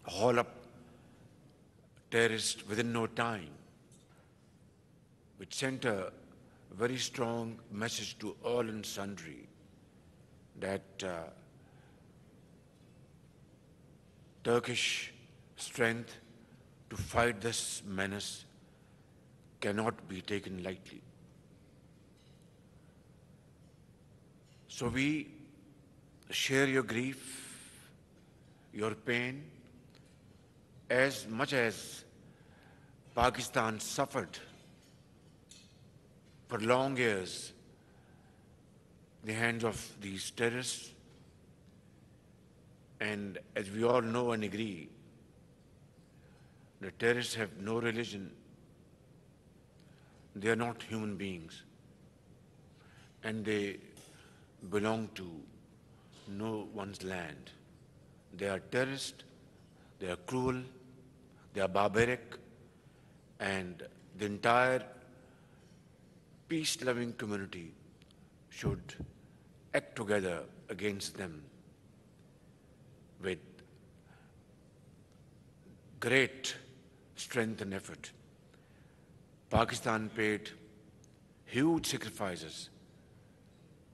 haul up terrorists within no time, which sent a very strong message to all and sundry that Turkish strength to fight this menace cannot be taken lightly. So we share your grief, your pain, as much as Pakistan suffered for long years the hands of these terrorists. And as we all know and agree, the terrorists have no religion. They are not human beings. And they belong to no one's land. They are terrorists, they are cruel, they are barbaric, and the entire peace-loving community should act together against them with great strength and effort. Pakistan paid huge sacrifices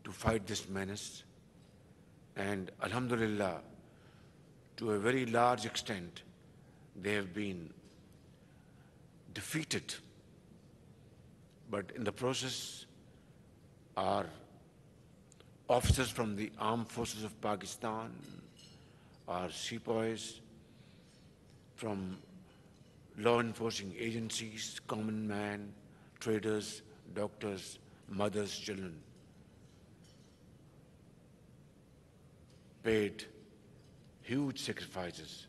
to fight this menace, and Alhamdulillah, to a very large extent, they have been defeated. But in the process, our officers from the armed forces of Pakistan, our sepoys from law enforcing agencies, common man, traders, doctors, mothers, children, paid huge sacrifices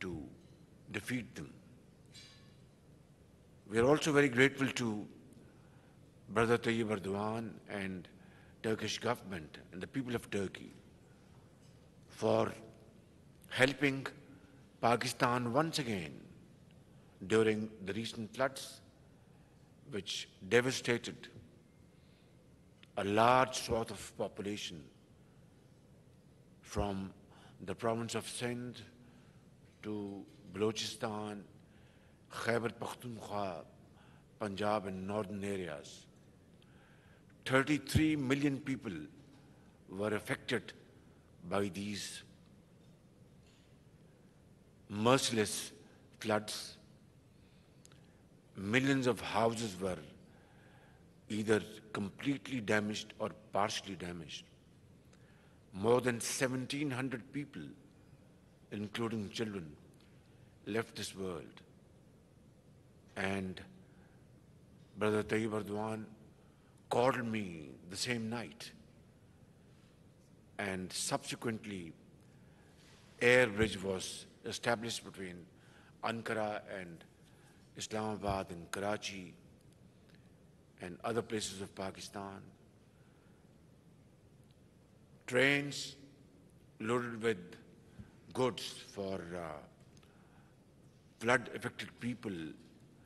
to defeat them. We are also very grateful to Brother Tayyip Erdogan and Turkish government and the people of Turkey for helping Pakistan once again during the recent floods, which devastated a large swath of population from the province of Sindh to Balochistan, Khyber Pakhtunkhwa, Punjab and northern areas. 33 million people were affected by these merciless floods. Millions of houses were either completely damaged or partially damaged. More than 1,700 people, including children, left this world. And Brother Tayyip Erdogan called me the same night, and subsequently air bridge was established between Ankara and Islamabad and Karachi and other places of Pakistan. Trains loaded with goods for flood-affected people,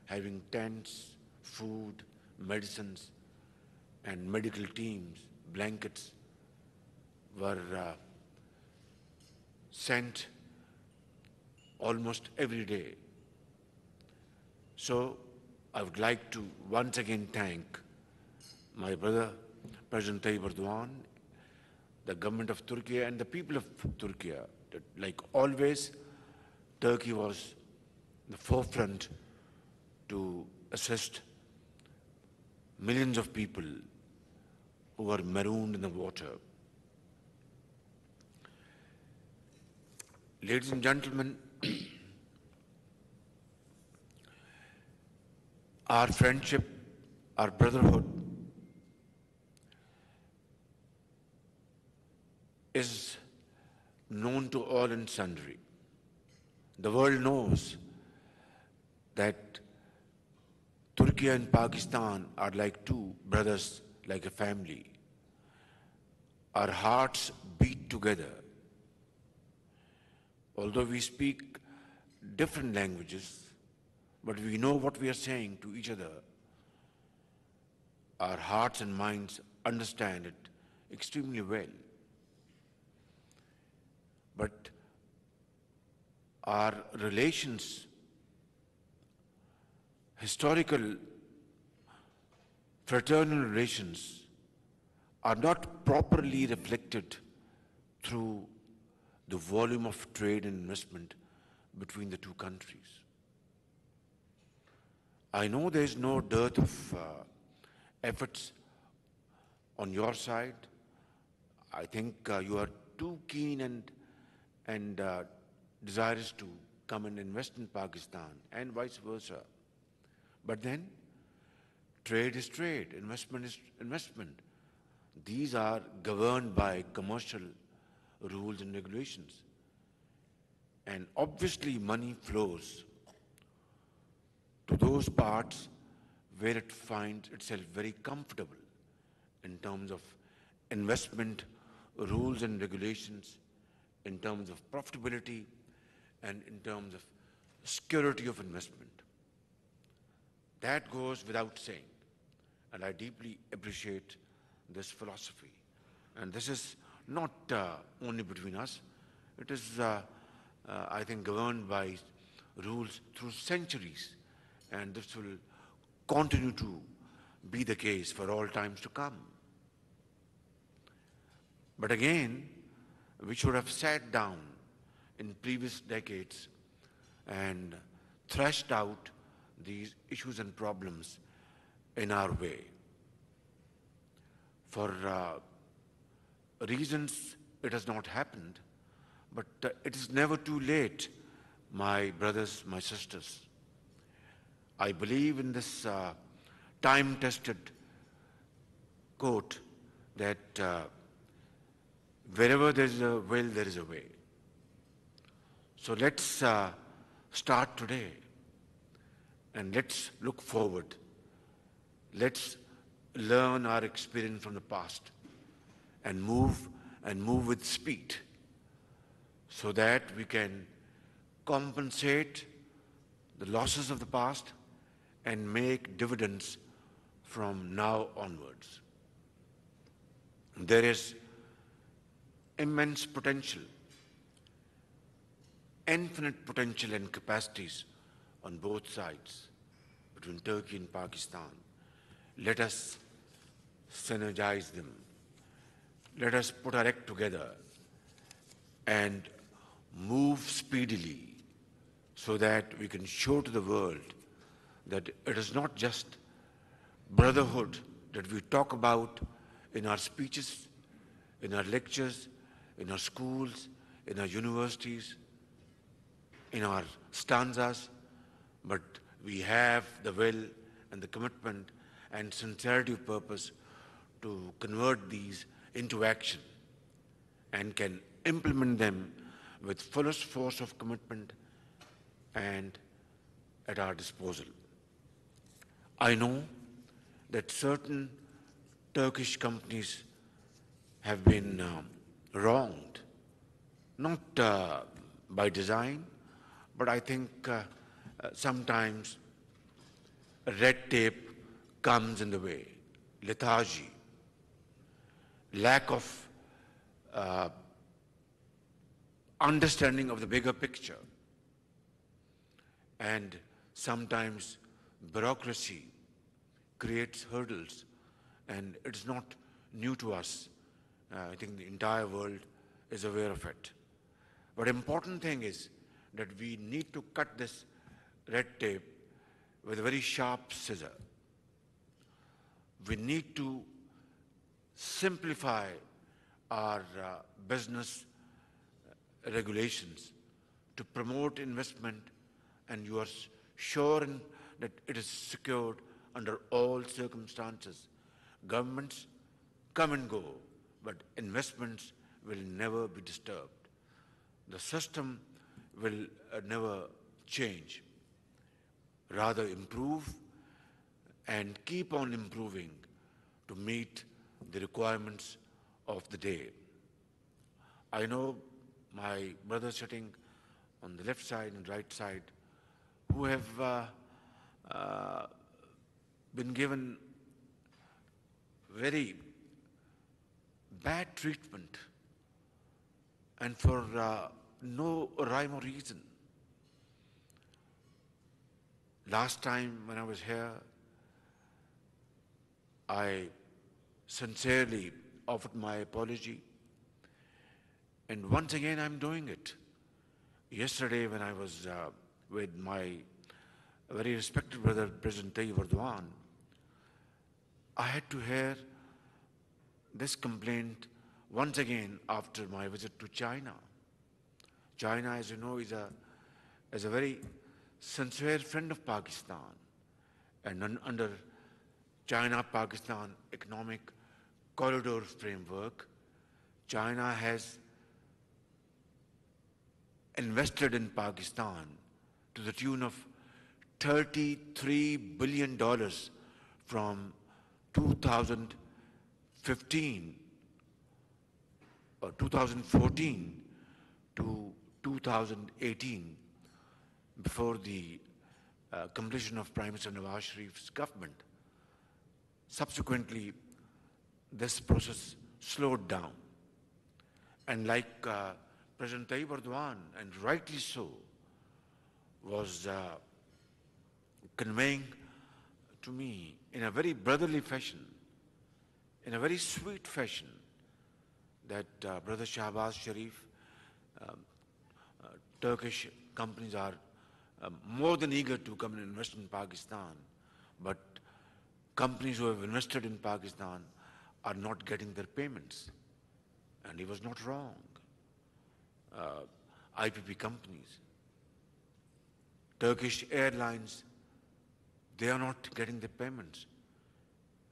having tents, food, medicines, and medical teams, blankets, were sent almost every day. So I would like to once again thank my brother, President Tayyip Erdogan, the government of Turkey and the people of Turkey. That, like always, Turkey was the forefront to assist millions of people who were marooned in the water. Ladies and gentlemen, our friendship, our brotherhood is known to all and sundry. The world knows that Turkey and Pakistan are like two brothers, like a family. Our hearts beat together. Although we speak different languages, but we know what we are saying to each other. Our hearts and minds understand it extremely well. But our relations, historical fraternal relations, are not properly reflected through the volume of trade and investment between the two countries. I know there is no dearth of efforts on your side. I think you are too keen and desirous to come and invest in Pakistan and vice versa. But then, trade is trade, investment is investment. These are governed by commercial rules and regulations. And obviously money flows to those parts where it finds itself very comfortable in terms of investment rules and regulations, in terms of profitability, and in terms of security of investment. That goes without saying, and I deeply appreciate this philosophy. And this is not only between us, it is, I think, governed by rules through centuries, and this will continue to be the case for all times to come. But again, we should have sat down in previous decades and thrashed out these issues and problems in our way. For reasons it has not happened, but it is never too late, my brothers, my sisters. I believe in this time-tested quote that wherever there is a will, there is a way. So let's start today and let's look forward. Let's learn our experience from the past and move with speed so that we can compensate the losses of the past and make dividends from now onwards. There is immense potential, infinite potential and capacities on both sides between Turkey and Pakistan. Let us synergize them. Let us put our act together and move speedily so that we can show to the world that it is not just brotherhood that we talk about in our speeches, in our lectures, in our schools, in our universities, in our stanzas, but we have the will and the commitment and sincerity of purpose to convert these into action and can implement them with fullest force of commitment and at our disposal. I know that certain Turkish companies have been wronged, not by design, but I think sometimes red tape comes in the way, lethargy, lack of understanding of the bigger picture, and sometimes bureaucracy creates hurdles, and it's not new to us. I think the entire world is aware of it. But important thing is that we need to cut this red tape with a very sharp scissor. We need to simplify our business regulations to promote investment, and you are sure that it is secured under all circumstances. Governments come and go, but investments will never be disturbed. The system will never change, rather improve and keep on improving to meet the requirements of the day. I know my brothers sitting on the left side and right side who have been given very bad treatment and for no rhyme or reason. Last time when I was here, I sincerely offered my apology, and once again I'm doing it. Yesterday when I was with my very respected brother, President Tayyip Erdogan, I had to hear this complaint once again after my visit to China. China, as you know, is a very sincere friend of Pakistan. And under China-Pakistan economic corridor framework, China has invested in Pakistan to the tune of $33 billion from 2015 or 2014 to 2018, before the completion of Prime Minister Nawaz Sharif's government. Subsequently, this process slowed down. And like President Tayyip Erdogan, and rightly so, was conveying to me in a very brotherly fashion, in a very sweet fashion, that Brother Shehbaz Sharif, Turkish companies are more than eager to come and invest in Pakistan, but companies who have invested in Pakistan are not getting their payments. And he was not wrong. IPP companies, Turkish Airlines, they are not getting the payments.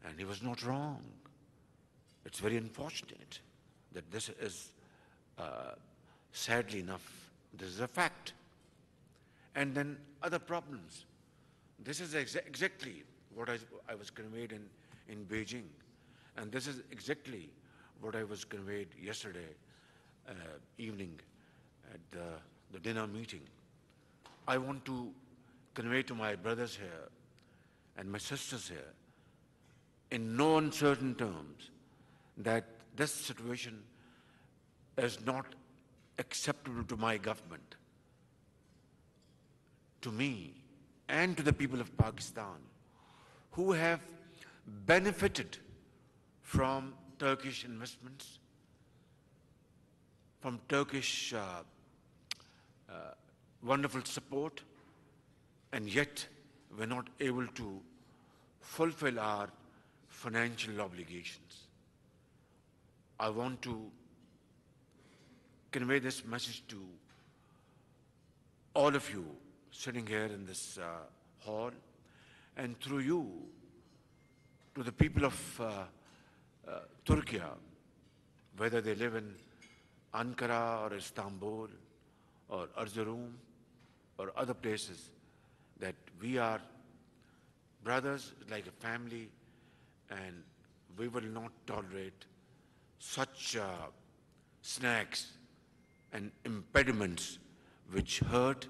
And he was not wrong. It's very unfortunate that this is, sadly enough, this is a fact. And then other problems. This is exactly what I was conveyed in Beijing. And this is exactly what I was conveyed yesterday evening at the dinner meeting. I want to convey to my brothers here and my sisters here, in no uncertain terms, that this situation is not acceptable to my government, to me, and to the people of Pakistan, who have benefited from Turkish investments, from Turkish wonderful support, and yet we're not able to fulfill our financial obligations. I want to convey this message to all of you sitting here in this hall, and through you to the people of Turkey, whether they live in Ankara or Istanbul or Erzurum or other places, that we are brothers like a family, and we will not tolerate such snags and impediments which hurt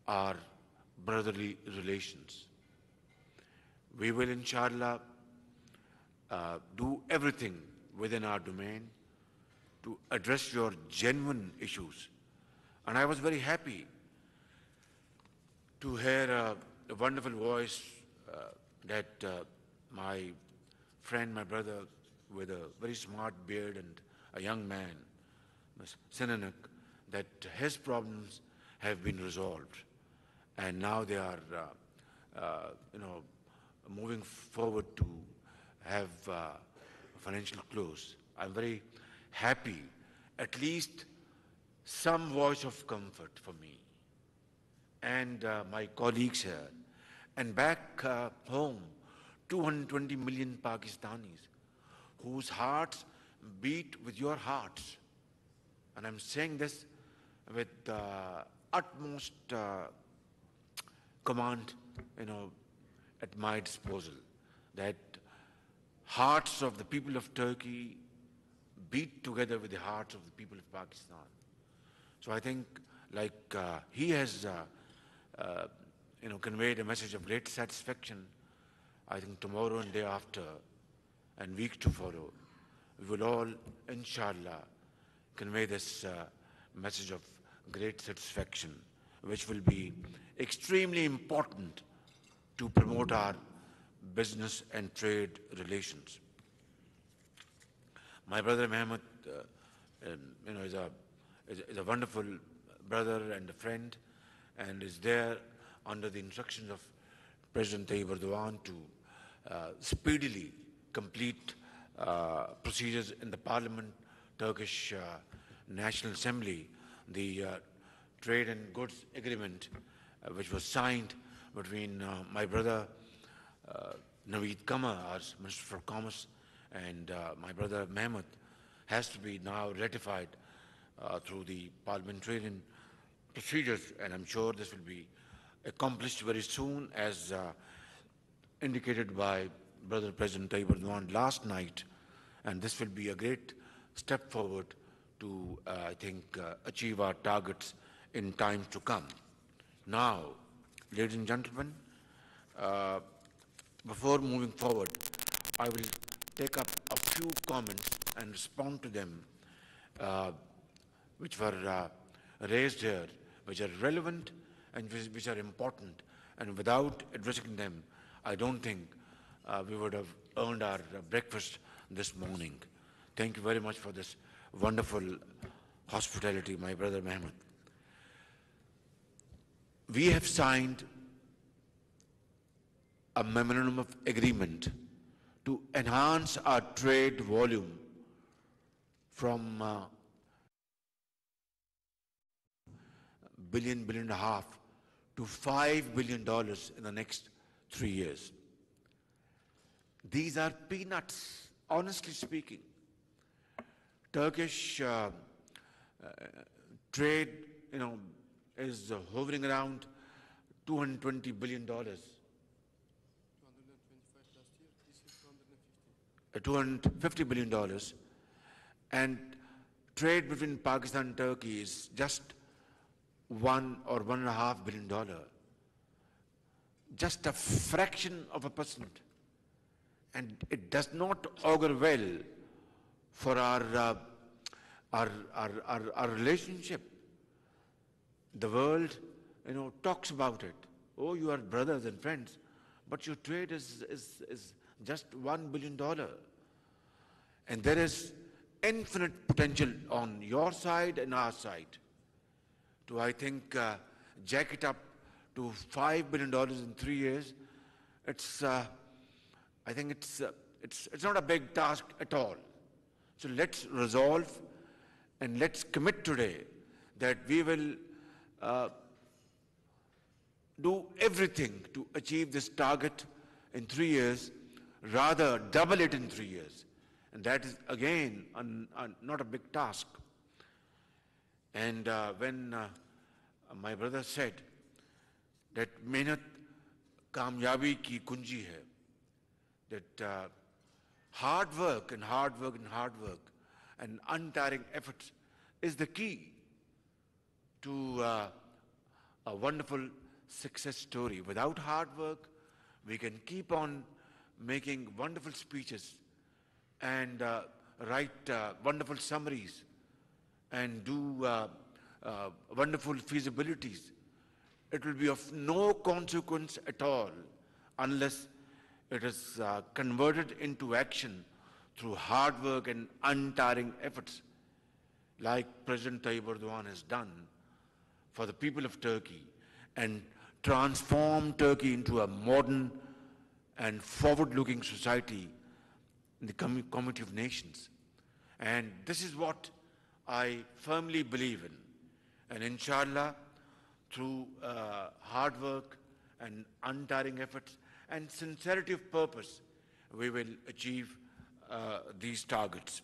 our brotherly relations. We will, inshallah, do everything within our domain to address your genuine issues. And I was very happy to hear a wonderful voice that my friend, my brother, with a very smart beard and a young man, Sinanak, that his problems have been resolved. And now they are, moving forward to have financial close. I'm very happy, at least some voice of comfort for me and my colleagues here. And back home, 220 million Pakistanis whose hearts beat with your hearts. And I'm saying this with utmost command, at my disposal, that hearts of the people of Turkey beat together with the hearts of the people of Pakistan. So I think, like he has, conveyed a message of great satisfaction, I think tomorrow and day after and week to follow, we will all, inshallah, convey this message of great satisfaction which will be extremely important to promote our business and trade relations. My brother Mehmet, is a wonderful brother and a friend, and is there under the instructions of President Tayyip Erdogan to speedily complete procedures in the Parliament, Turkish National Assembly, the trade and goods agreement, which was signed between my brother Naveed Kama, our Minister for Commerce, and my brother Mehmet, has to be now ratified through the parliamentarian procedures, and I'm sure this will be accomplished very soon, as indicated by Brother President Tayyip Erdogan last night, and this will be a great step forward to, I think, achieve our targets in times to come. Now, ladies and gentlemen, before moving forward, I will take up a few comments and respond to them, which were raised here, which are relevant and which are important. And without addressing them, I don't think we would have earned our breakfast this morning. Thank you very much for this wonderful hospitality, my brother Mehmet. We have signed a memorandum of agreement to enhance our trade volume from billion and a half to $5 billion in the next 3 years. These are peanuts, honestly speaking. Turkish trade, is hovering around $220 billion. 250 $250 billion, and trade between Pakistan and Turkey is just $1 or $1.5 billion, just a fraction of a percent, and it does not augur well for our relationship. The world, talks about it. Oh, you are brothers and friends, but your trade is just $1 billion. And there is infinite potential on your side and our side to, I think, jack it up to $5 billion in 3 years. I think it's not a big task at all. So let's resolve and let's commit today that we will do everything to achieve this target in 3 years, rather double it in 3 years. And that is, again, not a big task. And when my brother said that mehnat kamyabi ki kunji hai, that hard work and hard work and hard work and untiring efforts is the key to a wonderful success story. Without hard work, we can keep on making wonderful speeches and write wonderful summaries and do wonderful feasibilities. It will be of no consequence at all unless it is converted into action through hard work and untiring efforts, like President Tayyip Erdogan has done for the people of Turkey and transform Turkey into a modern and forward-looking society in the community of nations. And this is what I firmly believe in. And inshallah, through hard work and untiring efforts and sincerity of purpose, we will achieve these targets.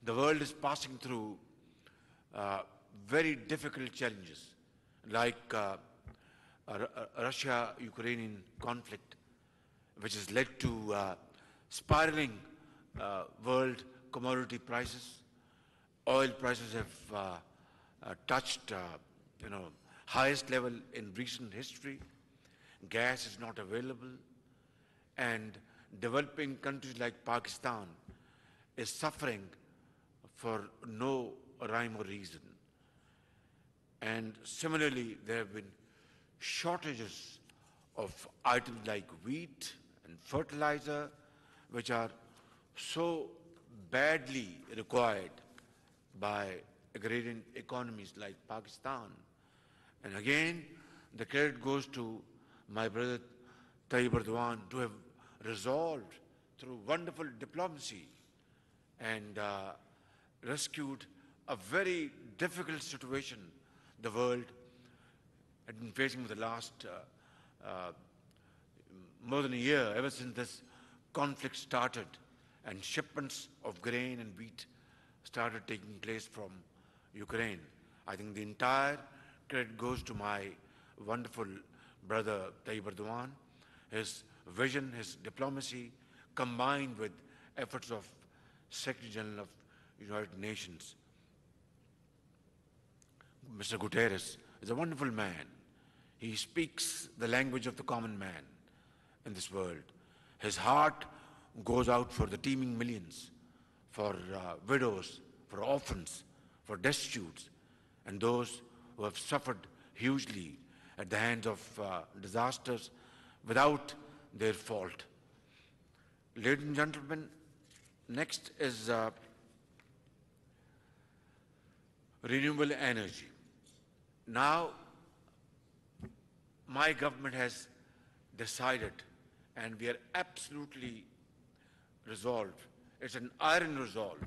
The world is passing through very difficult challenges, like Russia-Ukrainian conflict, which has led to spiraling world commodity prices. Oil prices have touched, highest level in recent history. Gas is not available, and developing countries like Pakistan is suffering for no rhyme or reason. And similarly, there have been shortages of items like wheat and fertilizer, which are so badly required by agrarian economies like Pakistan. And again, the credit goes to my brother Tayyip Erdogan to have resolved through wonderful diplomacy and rescued a very difficult situation the world had been facing for the last more than a year, ever since this conflict started and shipments of grain and wheat started taking place from Ukraine. I think the entire credit goes to my wonderful brother Tayyip Erdogan, his vision, his diplomacy, combined with efforts of Secretary General of United Nations. Mr. Guterres is a wonderful man. He speaks the language of the common man in this world. His heart goes out for the teeming millions, for widows, for orphans, for destitutes, and those who have suffered hugely at the hands of disasters without their fault. Ladies and gentlemen, next is renewable energy. Now, my government has decided, and we are absolutely resolved, it's an iron resolve,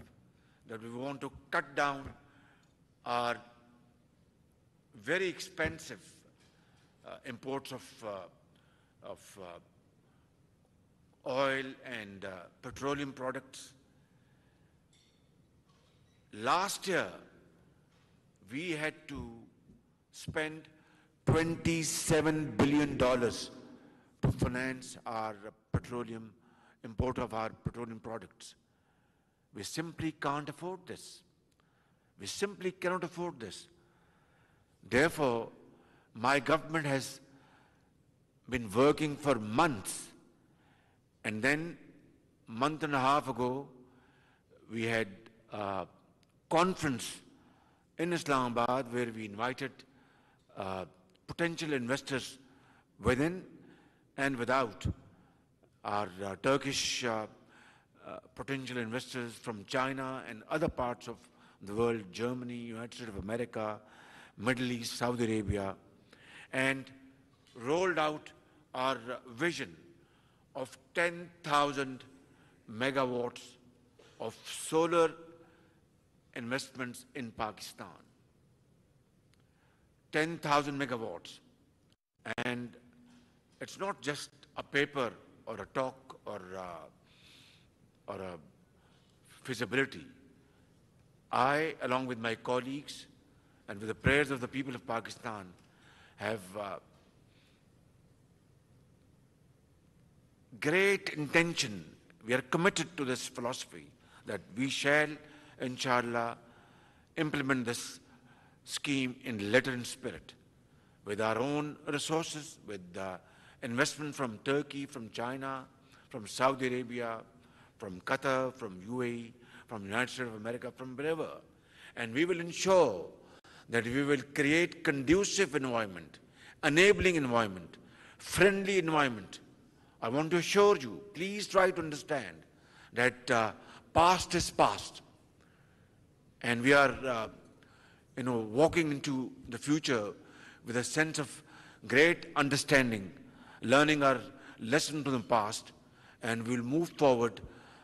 that we want to cut down our very expensive imports of oil and petroleum products. Last year, we had to spend $27 billion to finance our petroleum, import of our petroleum products. We simply can't afford this. We simply cannot afford this. Therefore, my government has been working for months, and then a month and a half ago, we had a conference in Islamabad where we invited potential investors within and without, our Turkish potential investors from China and other parts of the world, Germany, United States of America, Middle East, Saudi Arabia, and rolled out our vision of 10,000 megawatts of solar investments in Pakistan. 10,000 megawatts. And it's not just a paper or a talk or a feasibility. I, along with my colleagues and with the prayers of the people of Pakistan, have great intention. We are committed to this philosophy that we shall, inshallah, implement this scheme in letter and spirit, with our own resources, with investment from Turkey, from China, from Saudi Arabia, from Qatar, from UAE, from United States of America, from wherever. And we will ensure that we will create conducive environment, enabling environment, friendly environment. I want to assure you, please try to understand that past is past. And we are walking into the future with a sense of great understanding, learning our lesson from the past, and we'll move forward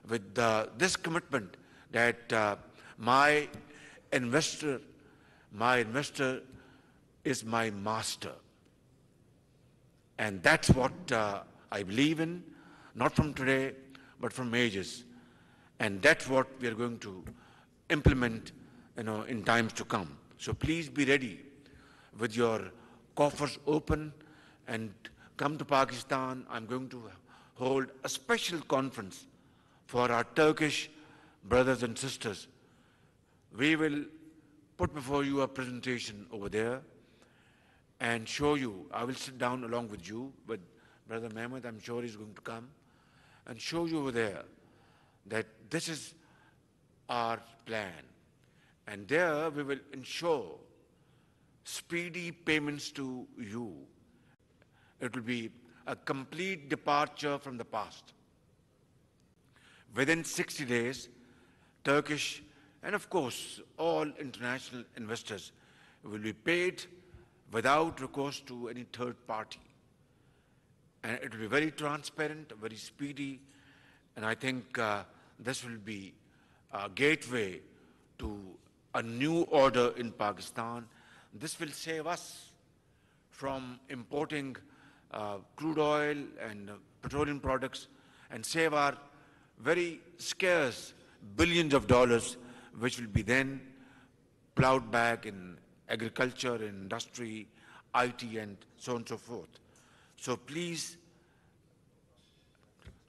with this commitment that my investor is my master. And that's what I believe in, not from today, but from ages. And that's what we are going to implement, in times to come. So please be ready with your coffers open and come to Pakistan. I'm going to hold a special conference for our Turkish brothers and sisters. We will put before you a presentation over there and show you. I will sit down along with you, with Brother Mehmet, I'm sure he's going to come, and show you over there that this is our plan. And there we will ensure speedy payments to you. It will be a complete departure from the past. Within 60 days, Turkish and of course all international investors will be paid without recourse to any third party. And it will be very transparent, very speedy, and I think this will be a gateway to a new order in Pakistan. This will save us from importing crude oil and petroleum products and save our very scarce billions of dollars, which will be then plowed back in agriculture, in industry, IT, and so on and so forth. So please,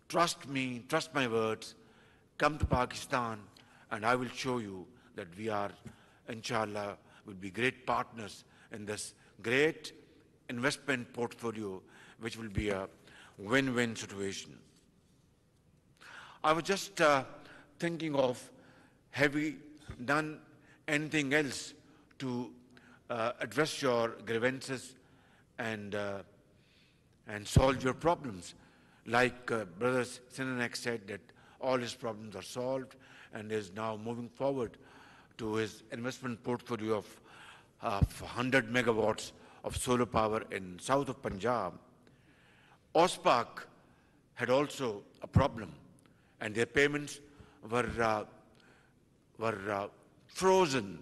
trust me, trust my words, come to Pakistan, and I will show you that we are, inshallah, will be great partners in this great investment portfolio, which will be a win-win situation. I was just thinking of, have we done anything else to address your grievances and solve your problems? Like Brother Sinanek said that all his problems are solved and is now moving forward to his investment portfolio of 100 megawatts of solar power in south of Punjab. OSPAC had also a problem, and their payments were frozen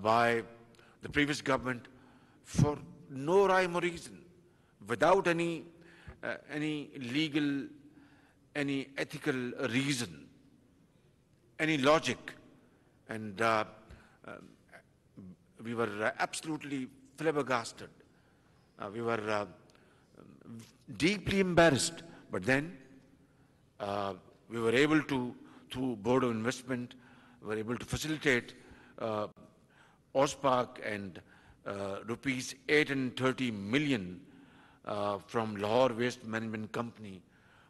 by the previous government for no rhyme or reason, without any legal, any ethical reason, any logic. And we were absolutely flabbergasted. We were deeply embarrassed. But then we were able to, through Board of Investment, we were able to facilitate OSPAC and rupees 830 million from Lahore Waste Management Company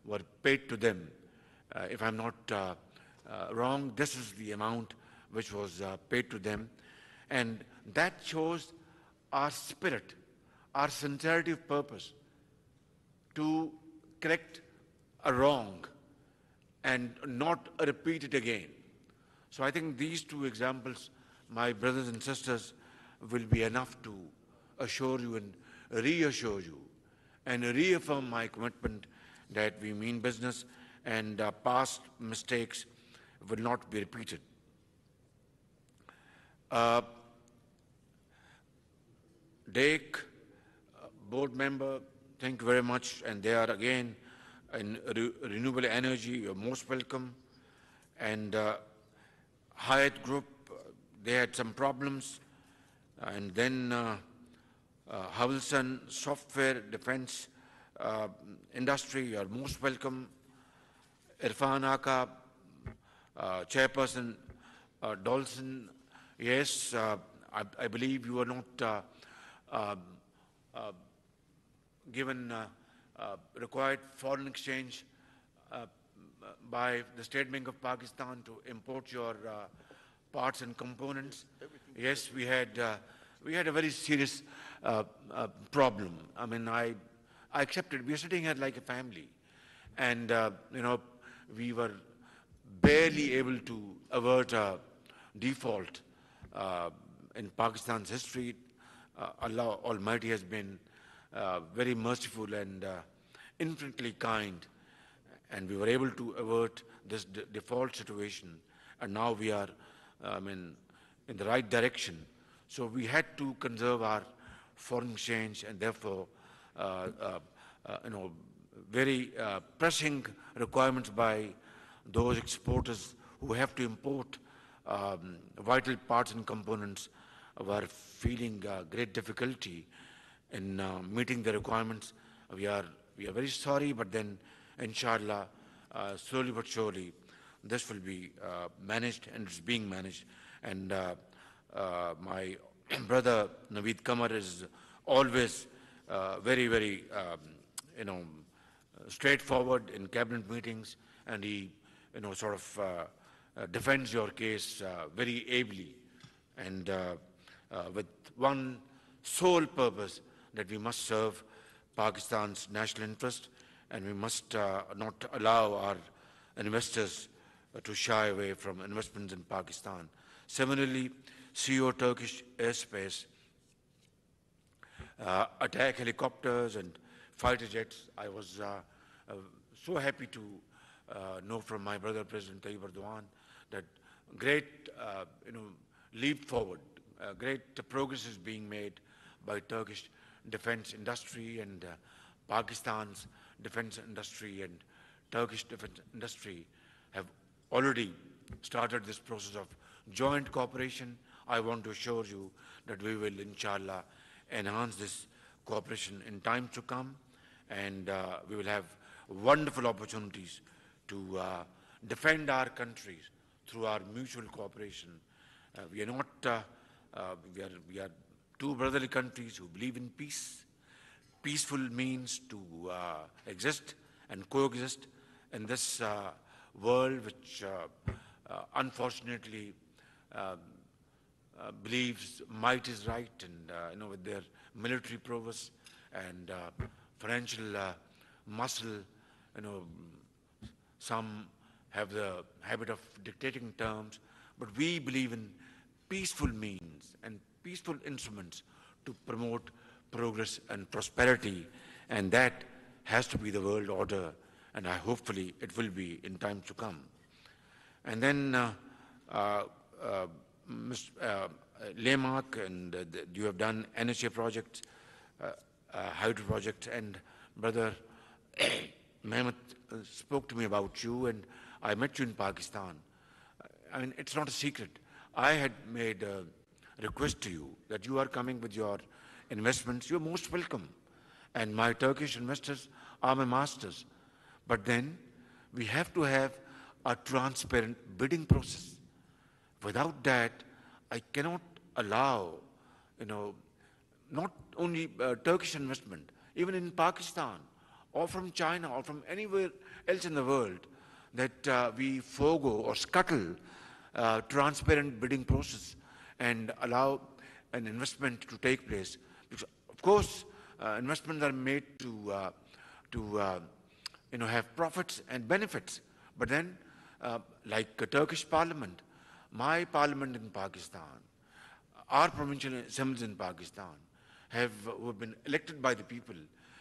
were paid to them. If I'm not wrong, this is the amount which was paid to them. And that shows our spirit, our sincerity of purpose to correct a wrong and not repeat it again. So I think these two examples, my brothers and sisters, will be enough to assure you and reassure you and reaffirm my commitment that we mean business and past mistakes will not be repeated. Dake, board member, thank you very much. And they are again in renewable energy, you're most welcome. And Hyatt Group, they had some problems. And then Havelson Software Defense Industry, you're most welcome. Irfan Aka, Chairperson Dolson, yes, I believe you were not given required foreign exchange by the State Bank of Pakistan to import your parts and components. Yes, we had a very serious problem. I mean, I accepted. We were sitting here like a family, and we were barely able to avert a default in Pakistan's history. Allah Almighty has been very merciful and infinitely kind, and we were able to avert this default situation, and now we are in the right direction. So we had to conserve our foreign exchange, and therefore very pressing requirements by those exporters who have to import vital parts and components were feeling great difficulty in meeting the requirements. We are very sorry, but then, inshallah, slowly but surely, this will be managed, and it's being managed. And my brother Naveed Kamar is always very, very, straightforward in cabinet meetings, and he, defends your case very ably. And with one sole purpose, that we must serve Pakistan's national interest, and we must not allow our investors to shy away from investments in Pakistan. Similarly, CEO Turkish airspace, attack helicopters and fighter jets. I was so happy to know from my brother, President Tayyip Erdogan, that great leap forward, great progress is being made by Turkish defense industry, and Pakistan's defense industry and Turkish defense industry have already started this process of joint cooperation. I want to assure you that we will, inshallah, enhance this cooperation in time to come, and we will have wonderful opportunities to defend our countries through our mutual cooperation. We are not, we are two brotherly countries who believe in peace. Peaceful means to exist and coexist in this world which unfortunately believes might is right, and with their military prowess and financial muscle, some have the habit of dictating terms, but we believe in peaceful means and peaceful instruments to promote progress and prosperity, and that has to be the world order, and hopefully it will be in time to come. And then Mr. Lemak, and you have done NHA projects, hydro projects, and Brother Mehmet spoke to me about you, and I met you in Pakistan. I mean, it's not a secret. I had made a request to you that you are coming with your investments. You're most welcome. And my Turkish investors are my masters. But then we have to have a transparent bidding process. Without that, I cannot allow, not only Turkish investment, even in Pakistan, or from China, or from anywhere else in the world, that we forego or scuttle transparent bidding process and allow an investment to take place. Because, of course, investments are made to have profits and benefits. But then, like a Turkish parliament, my parliament in Pakistan, our provincial assemblies in Pakistan, who have been elected by the people,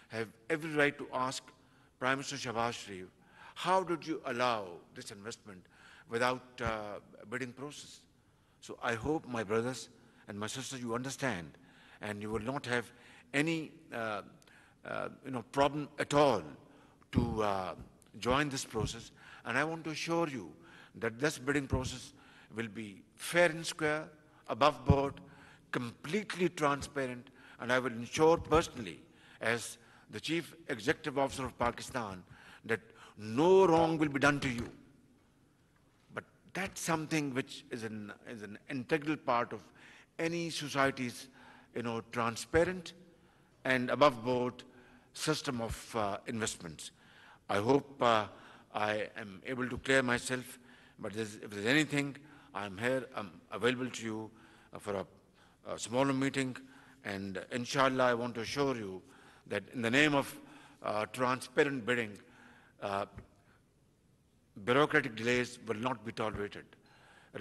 have every right to ask Prime Minister Shehbaz Sharif, how did you allow this investment without a bidding process? So I hope, my brothers and my sisters, you understand, and you will not have any problem at all to join this process. And I want to assure you that this bidding process will be fair and square, above board, completely transparent, and I will ensure personally, as the Chief Executive Officer of Pakistan, that no wrong will be done to you. But that's something which is an integral part of any society's, transparent and above board system of investments. I hope I am able to clear myself, but if there's anything, I'm here, I'm available to you for a smaller meeting, and inshallah I want to assure you that in the name of transparent bidding, bureaucratic delays will not be tolerated.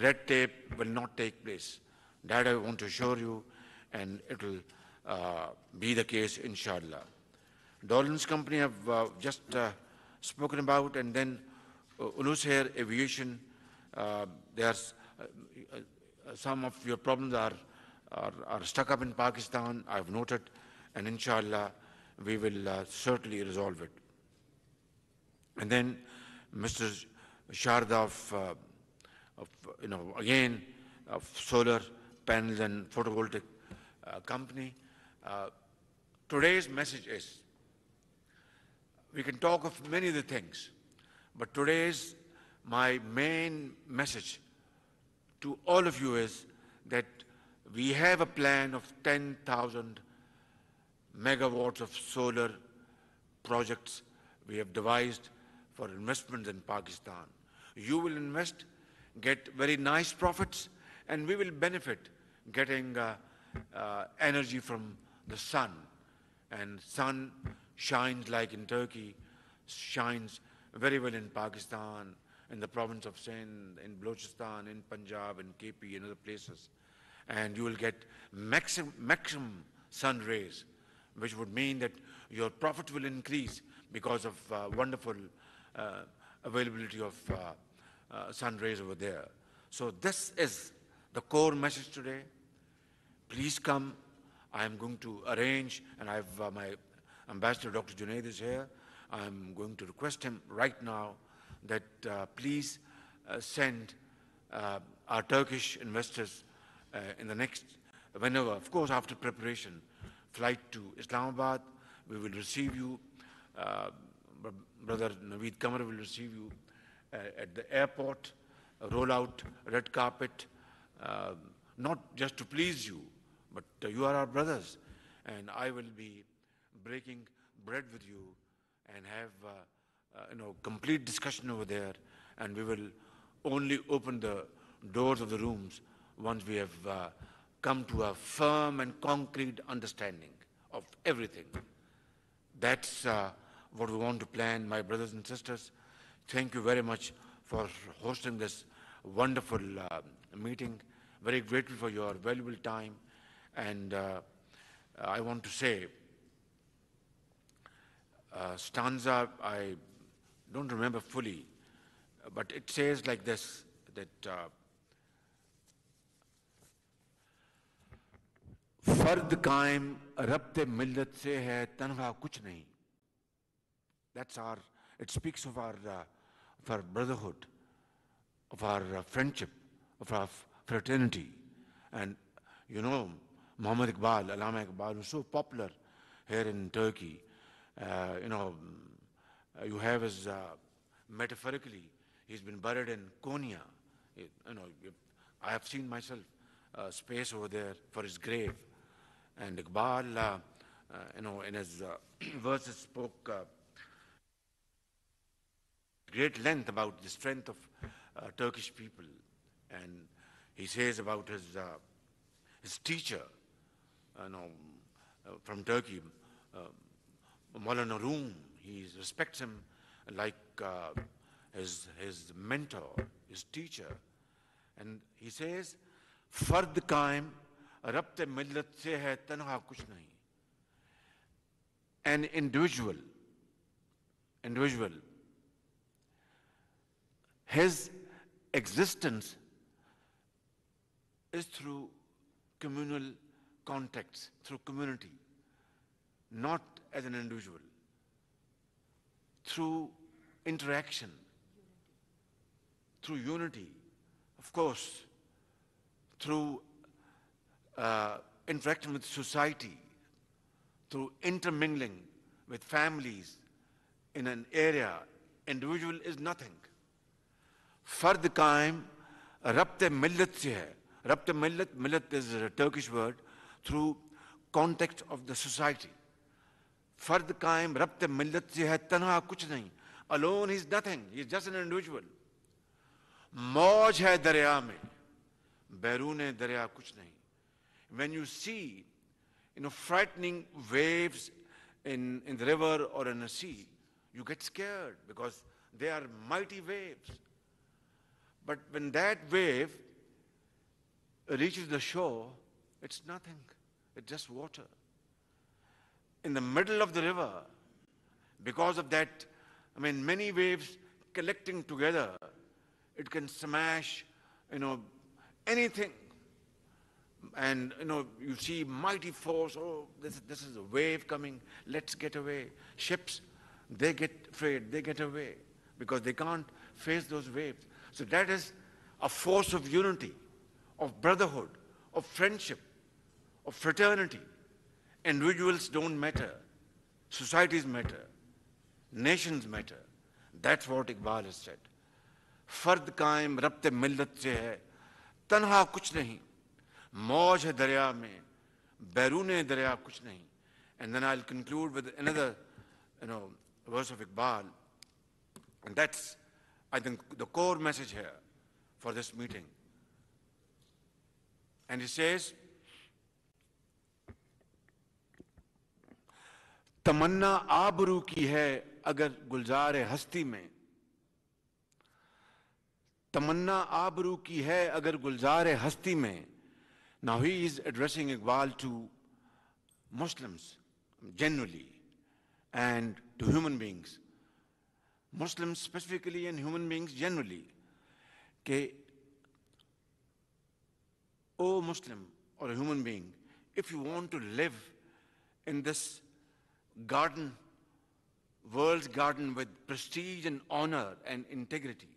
Red tape will not take place. That I want to assure you, and it will be the case, inshallah. Dolan's company have just spoken about, and then Ulus Air Aviation, there's some of your problems are stuck up in Pakistan, I've noted, and inshallah we will certainly resolve it. And then Mr. Sharda again, of solar panels and photovoltaic company. Today's message is, we can talk of many other things, but my main message to all of you is that we have a plan of 10,000 megawatts of solar projects we have devised for investments in Pakistan. You will invest, get very nice profits, and we will benefit getting energy from the sun. And sun shines like in Turkey, shines very well in Pakistan, in the province of Sindh, in Balochistan, in Punjab, in KP, and other places. And you will get maximum sun rays, which would mean that your profit will increase because of wonderful availability of sun rays over there. So this is the core message today. Please come. I am going to arrange, and I have my ambassador, Dr. Junaid, is here. I am going to request him right now that please send our Turkish investors in the next, whenever, of course, after preparation, flight to Islamabad. We will receive you. Brother Naveed Kamar will receive you at the airport, roll out red carpet, not just to please you, but you are our brothers, and I will be breaking bread with you and have complete discussion over there, and we will only open the doors of the rooms once we have come to a firm and concrete understanding of everything. That's what we want to plan, my brothers and sisters. Thank you very much for hosting this wonderful meeting. Very grateful for your valuable time. And I want to say, stanza, I don't remember fully, but it says like this, that फर्द कायम रब्ते मिल्लत से है तन्हा कुछ नहीं. That's our, it speaks of our brotherhood, of our friendship, of our fraternity. And you know, Muhammad Iqbal, Allama Iqbal, was so popular here in Turkey. You have his, metaphorically, he's been buried in Konya. I have seen myself space over there for his grave. And Iqbal, in his verses spoke great length about the strength of Turkish people. And he says about his teacher, from Turkey, Maulana Room. He respects him like his mentor, his teacher. And he says, Fard kaim rabte millat se hai tanha kuch nahi. An individual, his existence is through communal contacts, through community, not as an individual, through interaction, through unity, of course, through interaction with society, through intermingling with families in an area. Individual is nothing. Fard kaim rabte millat se hai. Rabte millat is a Turkish word, through context of the society. Fard kaim rabte millat se hai tanha kuch nahi. Alone he is nothing, he is just an individual. Mauj hai darya mein, bairune darya kuch nahi. When you see, frightening waves in the river or in a sea, you get scared because they are mighty waves. But when that wave reaches the shore, it's nothing. It's just water. In the middle of the river, because of that, many waves collecting together, it can smash, anything. And, you see mighty force, oh, this is a wave coming, let's get away. Ships, they get afraid, they get away because they can't face those waves. So that is a force of unity, of brotherhood, of friendship, of fraternity. Individuals don't matter. Societies matter. Nations matter. That's what Iqbal has said. Fard kaim rabte millat se hai, tanha kuch nahi. Mauj hai darya mein, bairune darya kuch nahi. And then I'll conclude with another, verse of Iqbal. And that's, I think, the core message here for this meeting. And he says, तमन्ना आबरू की है अगर गुलजार हस्ती में, तमन्ना आबरू की है अगर गुलजार हस्ती में. Now he is addressing Iqbal to Muslims generally and to human beings. Muslims specifically and human beings generally. Ke, O Muslim or a human being, if you want to live in this garden, world's garden with prestige and honor and integrity,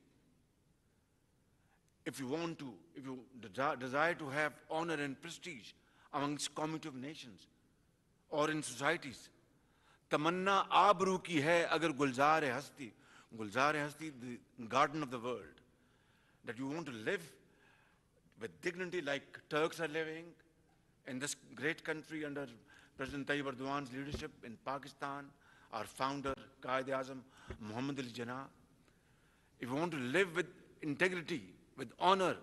if you desire to have honor and prestige amongst community of nations or in societies, tamanna abru ki hai agar gulzar-e hasti, the garden of the world, that you want to live with dignity like Turks are living in this great country under President Tayyip Erdogan's leadership in Pakistan, our founder, Qaid-e-Azam, Muhammad Ali Jinnah. If you want to live with integrity, with honor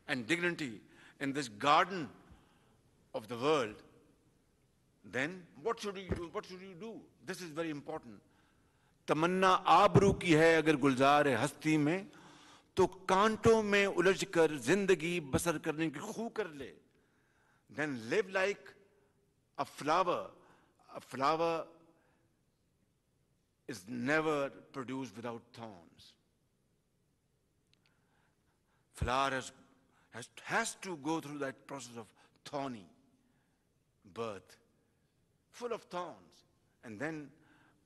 and dignity in this garden of the world, then what should you do? What should you do? This is very important. तमन्ना आबरू की है अगर गुलजार हस्ती में, तो कांटों में उलझकर जिंदगी बसर करने की खू कर ले. Then live like a flower. A flower is never produced without thorns. Flower has to go through that process of thorny birth, full of thorns, and then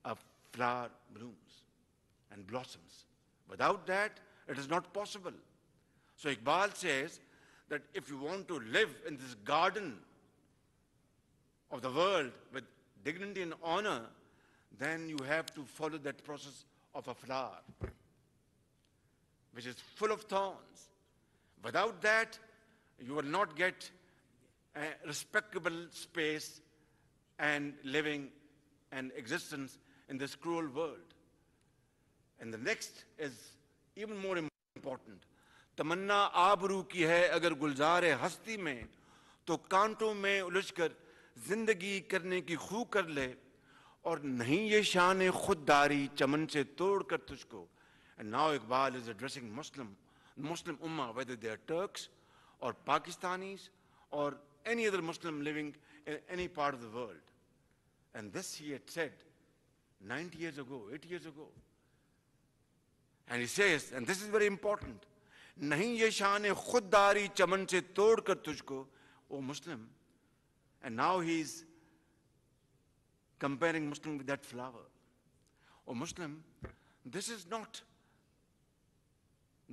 a flower blooms and blossoms. Without that, it is not possible. So Iqbal says that if you want to live in this garden of the world with dignity and honor, then you have to follow that process of a flower, which is full of thorns. Without that, you will not get a respectable space and living and existence in this cruel world. And the next is even more important. तमन्ना आबरू की है अगर गुलजार हस्ती में, तो कांटों में उलझकर जिंदगी करने की खू कर ले, और नहीं ये शान खुददारी चमन से तोड़ कर तुझको. And now Iqbal is addressing Muslim Ummah, whether they are Turks or Pakistanis or any other Muslim living in any part of the world. And this he had said 90 years ago, 80 years ago. And he says, and this is very important, नहीं ये शान खुददारी चमन से तोड़ कर तुझको, O Muslim. And now he's comparing Muslim with that flower. O Muslim, this is not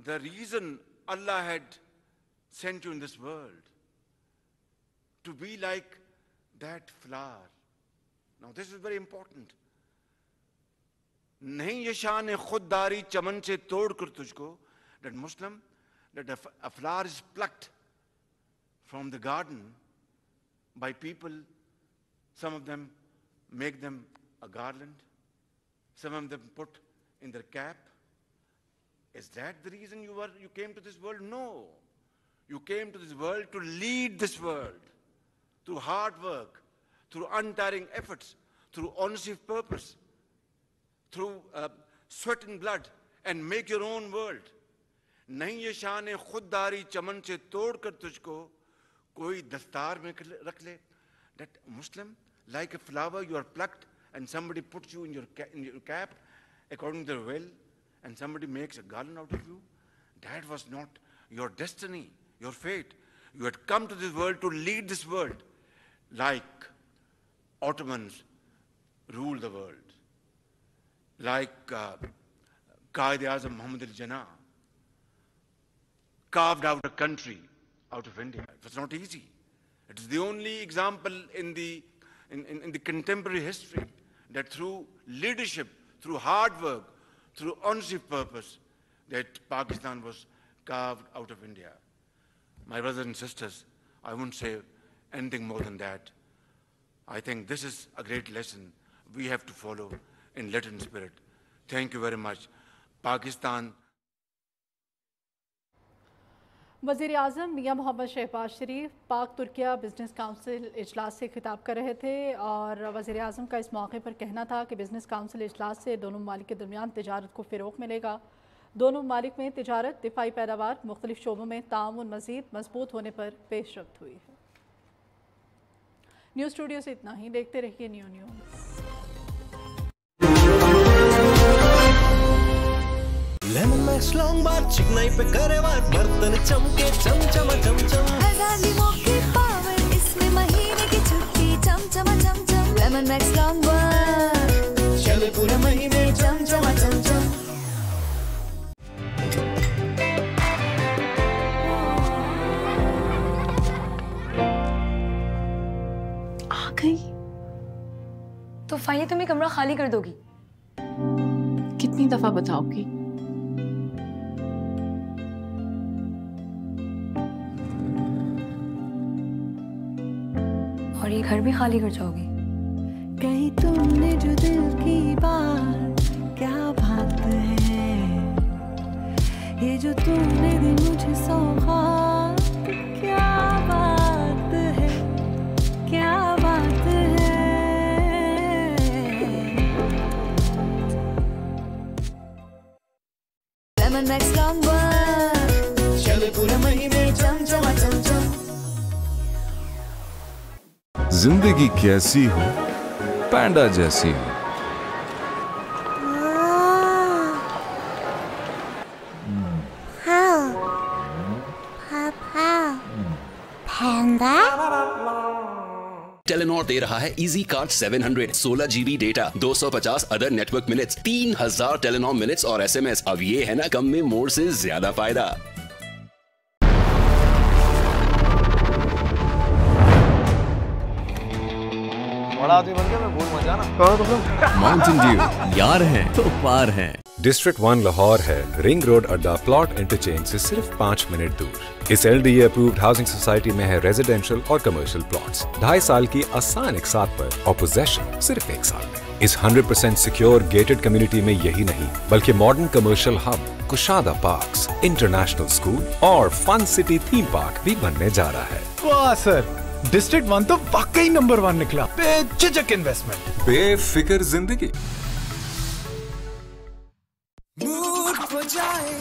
the reason Allah had sent you in this world, to be like that flower. Now this is very important. नहीं ये शान खुददारी चमन से तोड़ कर तुझको, that Muslim, that a flower is plucked from the garden by people. Some of them make them a garland, some of them put in their cap. Is that the reason you came to this world? No. You came to this world to lead this world through hard work, through untiring efforts, through honesty of purpose, through sweat and blood, and make your own world. नहीं ये शान खुददारी चमन से तोड़ कर तुझको कोई दस्तार में रख ले. That Muslim, like a flower, you are plucked and somebody puts you in your cap according to their will, and somebody makes a garland out of you. That was not your destiny, your fate. You had come to this world to lead this world like Ottomans ruled the world, like Qaid-e-Azam Muhammad Ali Jinnah carved out a country out of India. It was not easy. It is the only example in the contemporary history that through leadership, through hard work, through honesty of purpose, that Pakistan was carved out of India. My brothers and sisters, I won't say anything more than that. I think this is a great lesson we have to follow in Latin spirit. Thank you very much. Pakistan. वज़ीर आज़म मियां मोहम्मद शहबाज शरीफ पाक Türkiye business council इजलास से खिताब कर रहे थे और वज़ीर आज़म का इस मौके पर कहना था कि बिजनेस काउंसिल इजलास से दोनों ममालिक के दरमियान तिजारत को फ़रोग़ मिलेगा। दोनों ममालिक में तिजारत, दिफाई पैदावार, मुख्तलिफ शोबों में ताउन मज़ीद मजबूत होने पर पेशरफ्त हुई है। न्यूज़ स्टूडियो से इतना ही। देखते रहिए न्यूज़। लेमन मैक्स लॉन्ग बार चिकनाई पे करे वार बर्तन चमके चमचमा चमचम। हजार लीमों की पावर इसमें महीने की छुट्टी चमचमा चमचम। लेमन मैक्स लॉन्ग बार चले पूरे महीने चमचमा चमचम। आ गई तो फाइनली तुम्हें कमरा खाली कर दोगी? कितनी दफा बताओगी? और ये घर भी खाली कर जाओगी? कहीं तुमने जो दिल की बात, क्या बात है ये जो तुमने दी मुझे सौगात, क्या बात है, क्या बात है। लेमन मैक्स लॉन्ग बार चले पूरे महीने चमचमा चमचम। जिंदगी कैसी हो, पैंडा जैसी हो। टेलीनॉर दे रहा है easy card 700, 16 GB data, 250 other network minutes, 3000 Telenor minutes और SMS। अब ये है ना कम में मोर से ज्यादा फायदा। बड़ा आदमी बन गया, मैं भूल मत जाना। कहो तो तुम माउंटेन ड्यू यार हैं तो पार हैं। डिस्ट्रिक्ट 1 लाहौर है, रिंग रोड अड्डा प्लॉट इंटरचेंज से सिर्फ 5 मिनट दूर। इस LDA अप्रूव्ड हाउसिंग सोसाइटी में है रेजिडेंशियल और कमर्शियल प्लॉट्स। 2.5 साल की आसान इकसात पर और पोजेशन सिर्फ 1 साल में। इस 100% सिक्योर गेटेड कम्युनिटी में यही नहीं बल्कि मॉडर्न कमर्शियल हब, कुशादा पार्क्स, इंटरनेशनल स्कूल और फन सिटी थीम पार्क भी बनने जा रहा है। वाह सर, डिस्ट्रिक्ट 1 तो वाकई नंबर 1 निकला। बेझिझक इन्वेस्टमेंट, बेफिक्र जिंदगी। मूड हो जाए